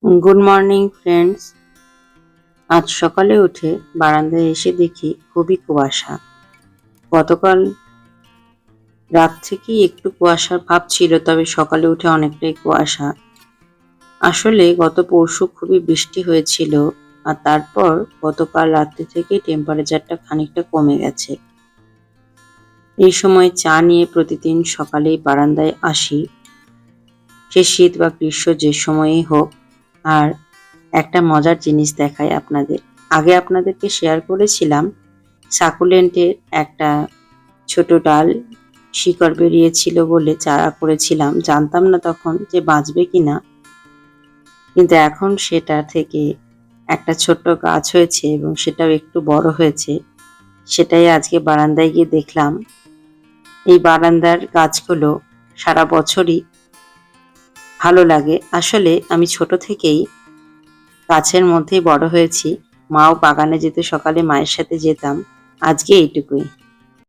Good morning friends. আজ সকালে উঠে বারান্দায় এসে দেখি খুবই কুয়াশা। গতকাল রাত থেকেই একটু কুয়াশার ভাব ছিল, তবে সকালে উঠে অনেকটাই কুয়াশা। আসলে গত পরশু খুবই বৃষ্টি হয়েছিল, আর তারপর গতকাল রাত্রি থেকে টেম্পারেচারটা খানিকটা কমে গেছে। এই সময় চা নিয়ে প্রতিদিন সকালেই বারান্দায় আসি, সে শীত বা গ্রীষ্ম যে সময়ই হোক। আর একটা মজার জিনিস দেখাই আপনাদের। আগে আপনাদেরকে শেয়ার করেছিলাম সাকুলেন্টের একটা ছোট ডাল শিকড় বেরিয়েছিল বলে চারা করেছিলাম। জানতাম না তখন যে বাঁচবে কিনা, কিন্তু এখন সেটা থেকে একটা ছোট্ট গাছ হয়েছে এবং সেটাও একটু বড় হয়েছে। সেটাই আজকে বারান্দায় গিয়ে দেখলাম। এই বারান্দার গাছগুলো সারা বছরই ভালো লাগে। আসলে আমি ছোট থেকেই গাছের মধ্যেই বড় হয়েছি। মাও বাগানে যেত, সকালে মায়ের সাথে যেতাম। আজকে এইটুকুই।